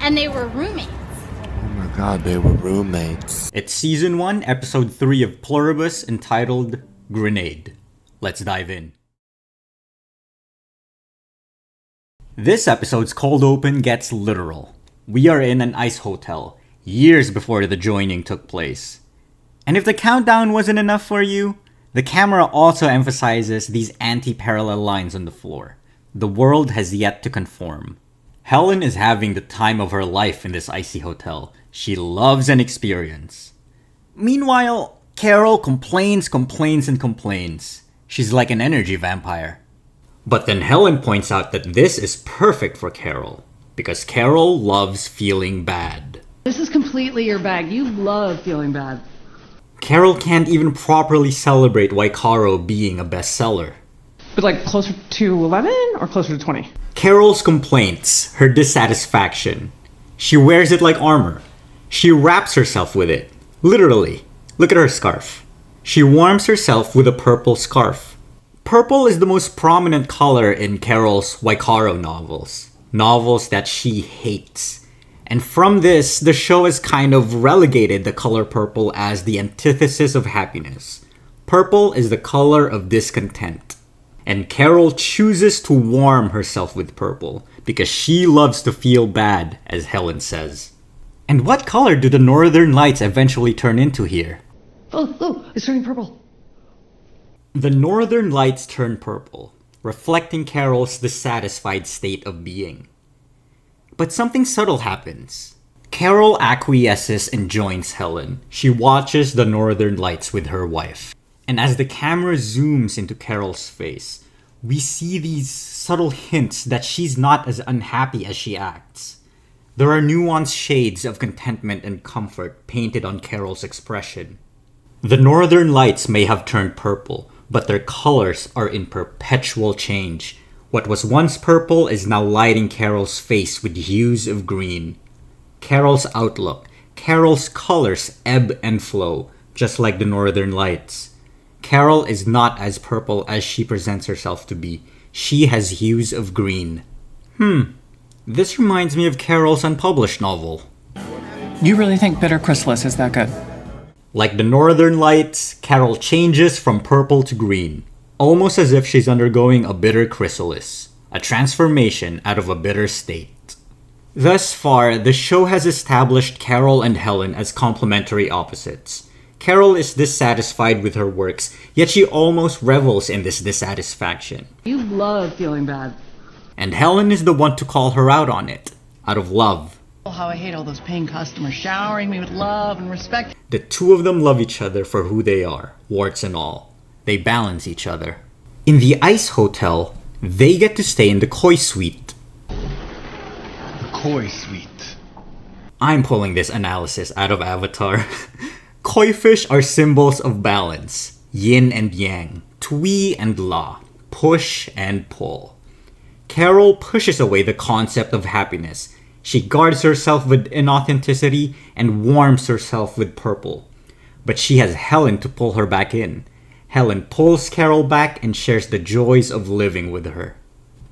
And they were roommates. Oh my god, they were roommates. It's Season 1, Episode 3 of Pluribus, entitled Grenade. Let's dive in. This episode's cold open gets literal. We are in an ice hotel, years before the joining took place. And if the countdown wasn't enough for you, the camera also emphasizes these anti-parallel lines on the floor. The world has yet to conform. Helen is having the time of her life in this icy hotel. She loves an experience. Meanwhile, Carol complains. She's like an energy vampire. But then Helen points out that this is perfect for Carol, because Carol loves feeling bad. This is completely your bag. You love feeling bad. Carol can't even properly celebrate Waikaro being a bestseller. But like closer to 11 or closer to 20? Carol's complaints, her dissatisfaction. She wears it like armor. She wraps herself with it. Literally. Look at her scarf. She warms herself with a purple scarf. Purple is the most prominent color in Carol's Waikaro novels. Novels that she hates. And from this, the show has kind of relegated the color purple as the antithesis of happiness. Purple is the color of discontent. And Carol chooses to warm herself with purple because she loves to feel bad, as Helen says. And what color do the northern lights eventually turn into here? Oh, it's turning purple. The northern lights turn purple, reflecting Carol's dissatisfied state of being. But something subtle happens. Carol acquiesces and joins Helen. She watches the northern lights with her wife. And as the camera zooms into Carol's face, we see these subtle hints that she's not as unhappy as she acts. There are nuanced shades of contentment and comfort painted on Carol's expression. The northern lights may have turned purple, but their colors are in perpetual change. What was once purple is now lighting Carol's face with hues of green. Carol's outlook, Carol's colors ebb and flow, just like the northern lights. Carol is not as purple as she presents herself to be. She has hues of green. This reminds me of Carol's unpublished novel. You really think Bitter Chrysalis is that good? Like the northern lights, Carol changes from purple to green. Almost as if she's undergoing a bitter chrysalis, a transformation out of a bitter state. Thus far, the show has established Carol and Helen as complementary opposites. Carol is dissatisfied with her works, yet she almost revels in this dissatisfaction. You love feeling bad. And Helen is the one to call her out on it, out of love. Oh, how I hate all those paying customers showering me with love and respect. The two of them love each other for who they are, warts and all. They balance each other. In the ice hotel, they get to stay in the koi suite. The koi suite. I'm pulling this analysis out of Avatar. Koi fish are symbols of balance. Yin and yang. Tui and la. Push and pull. Carol pushes away the concept of happiness. She guards herself with inauthenticity and warms herself with purple. But she has Helen to pull her back in. Helen pulls Carol back and shares the joys of living with her.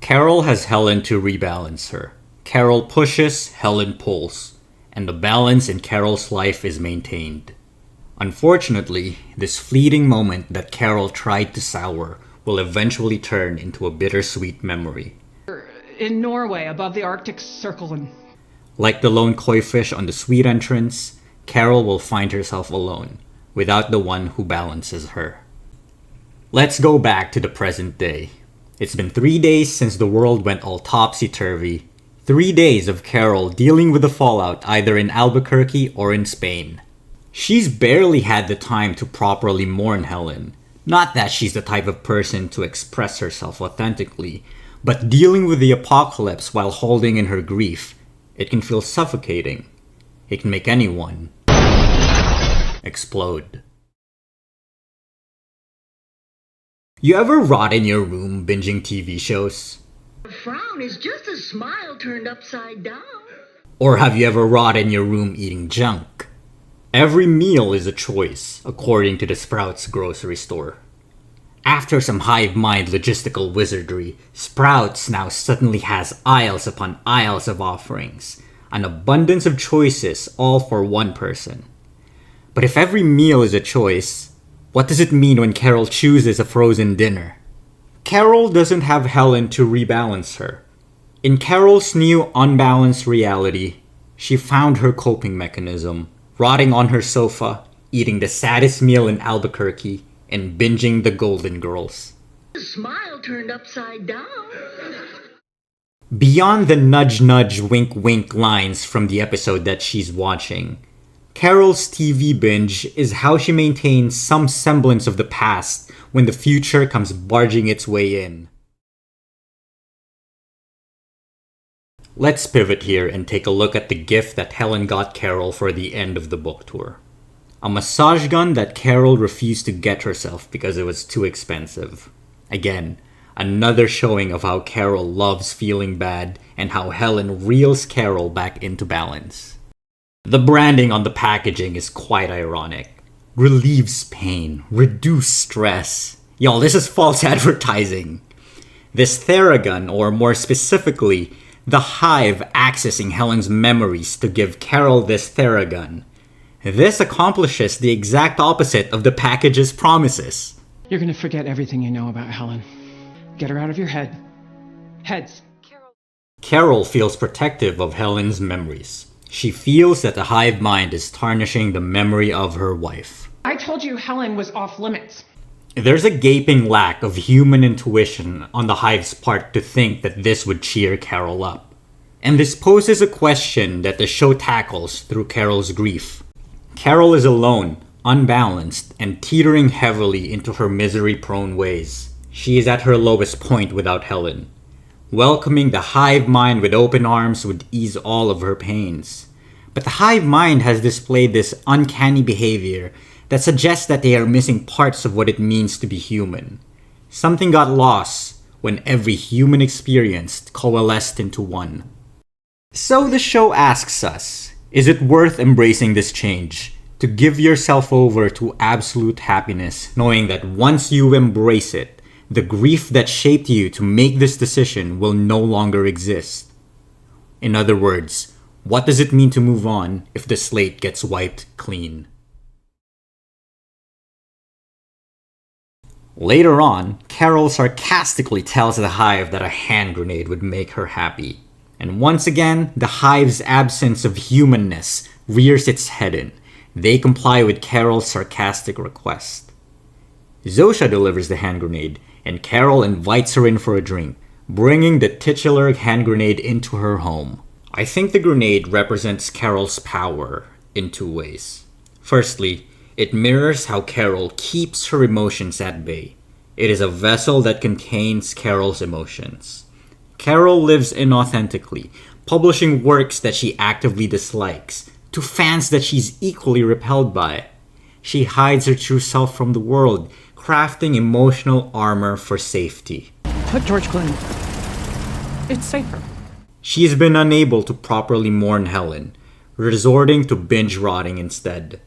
Carol has Helen to rebalance her. Carol pushes, Helen pulls, and the balance in Carol's life is maintained. Unfortunately, this fleeting moment that Carol tried to sour will eventually turn into a bittersweet memory. In Norway, above the Arctic Circle. And Like the lone koi fish on the suite entrance, Carol will find herself alone, without the one who balances her. Let's go back to the present day. It's been 3 days since the world went all topsy-turvy. 3 days of Carol dealing with the fallout either in Albuquerque or in Spain. She's barely had the time to properly mourn Helen. Not that she's the type of person to express herself authentically, but dealing with the apocalypse while holding in her grief, it can feel suffocating. It can make anyone explode. You ever rot in your room binging TV shows? A frown is just a smile turned upside down. Or have you ever rot in your room eating junk? Every meal is a choice, according to the Sprouts grocery store. After some hive mind logistical wizardry, Sprouts now suddenly has aisles upon aisles of offerings, an abundance of choices all for one person. But if every meal is a choice, what does it mean when Carol chooses a frozen dinner? Carol doesn't have Helen to rebalance her. In Carol's new unbalanced reality, she found her coping mechanism, rotting on her sofa, eating the saddest meal in Albuquerque, and binging the Golden Girls. The smile turned upside down. Beyond the nudge nudge wink wink lines from the episode that she's watching, Carol's TV binge is how she maintains some semblance of the past when the future comes barging its way in. Let's pivot here and take a look at the gift that Helen got Carol for the end of the book tour. A massage gun that Carol refused to get herself because it was too expensive. Again, another showing of how Carol loves feeling bad and how Helen reels Carol back into balance. The branding on the packaging is quite ironic. Relieves pain, reduce stress. Y'all, this is false advertising. This Theragun, or more specifically, the Hive accessing Helen's memories to give Carol this Theragun. This accomplishes the exact opposite of the package's promises. You're gonna forget everything you know about Helen. Get her out of your head. Heads. Carol feels protective of Helen's memories. She feels that the hive mind is tarnishing the memory of her wife. I told you Helen was off limits. There's a gaping lack of human intuition on the hive's part to think that this would cheer Carol up. And this poses a question that the show tackles through Carol's grief. Carol is alone, unbalanced, and teetering heavily into her misery-prone ways. She is at her lowest point without Helen. Welcoming the hive mind with open arms would ease all of her pains. But the hive mind has displayed this uncanny behavior that suggests that they are missing parts of what it means to be human. Something got lost when every human experience coalesced into one. So the show asks us, is it worth embracing this change? To give yourself over to absolute happiness, knowing that once you embrace it, the grief that shaped you to make this decision will no longer exist. In other words, what does it mean to move on if the slate gets wiped clean? Later on, Carol sarcastically tells the hive that a hand grenade would make her happy. And once again, the hive's absence of humanness rears its head in. They comply with Carol's sarcastic request. Zosha delivers the hand grenade, and Carol invites her in for a drink, bringing the titular hand grenade into her home. I think the grenade represents Carol's power in two ways. Firstly, it mirrors how Carol keeps her emotions at bay. It is a vessel that contains Carol's emotions. Carol lives inauthentically, publishing works that she actively dislikes, to fans that she's equally repelled by. She hides her true self from the world, crafting emotional armor for safety. Put George Clooney. It's safer. She has been unable to properly mourn Helen, resorting to binge rotting instead.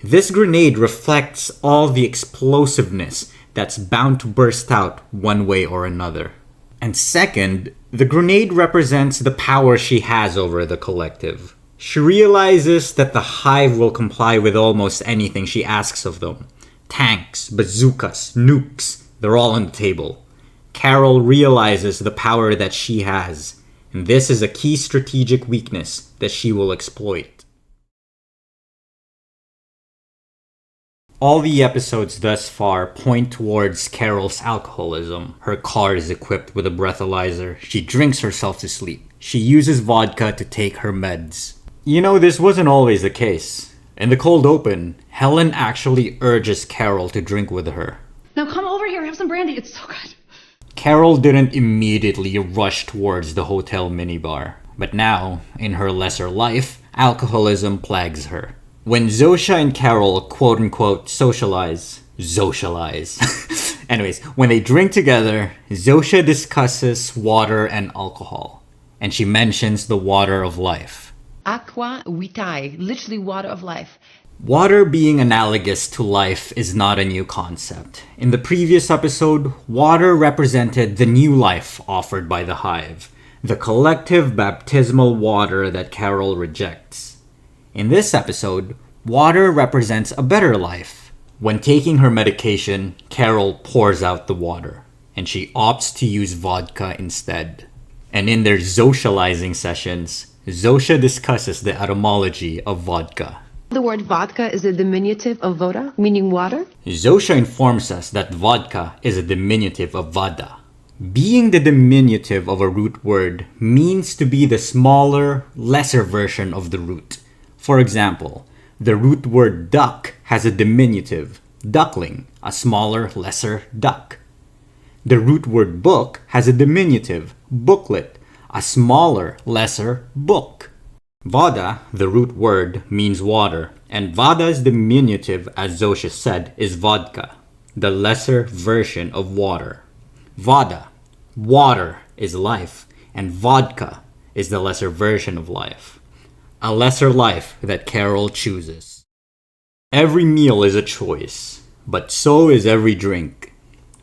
This grenade reflects all the explosiveness that's bound to burst out one way or another. And second, the grenade represents the power she has over the collective. She realizes that the hive will comply with almost anything she asks of them. Tanks, bazookas, nukes, they're all on the table. Carol realizes the power that she has, and this is a key strategic weakness that she will exploit. All the episodes thus far point towards Carol's alcoholism. Her car is equipped with a breathalyzer. She drinks herself to sleep. She uses vodka to take her meds. You know, this wasn't always the case. In the cold open, Helen actually urges Carol to drink with her. Now come over here, have some brandy. It's so good. Carol didn't immediately rush towards the hotel minibar. But now, in her lesser life, alcoholism plagues her. When Zosha and Carol quote-unquote socialize, anyways, when they drink together, Zosha discusses water and alcohol. And she mentions the water of life. Aqua vitae, literally water of life. Water being analogous to life is not a new concept. In the previous episode, water represented the new life offered by the hive, the collective baptismal water that Carol rejects. In this episode, water represents a better life. When taking her medication, Carol pours out the water, and she opts to use vodka instead. And in their socializing sessions, Zosha discusses the etymology of vodka. The word vodka is a diminutive of voda, meaning water. Zosha informs us that vodka is a diminutive of vada. Being the diminutive of a root word means to be the smaller, lesser version of the root. For example, the root word duck has a diminutive, duckling, a smaller, lesser duck. The root word book has a diminutive, booklet, a smaller, lesser book. Vada, the root word, means water, and vada's diminutive, as Zosha said, is vodka, the lesser version of water. Vada, water, is life, and vodka is the lesser version of life. A lesser life that Carol chooses. Every meal is a choice, but so is every drink.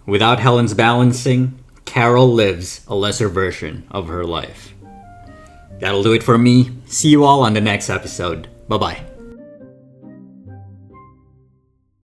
Without Helen's balancing, Carol lives a lesser version of her life. That'll do it for me. See you all on the next episode. Bye-bye.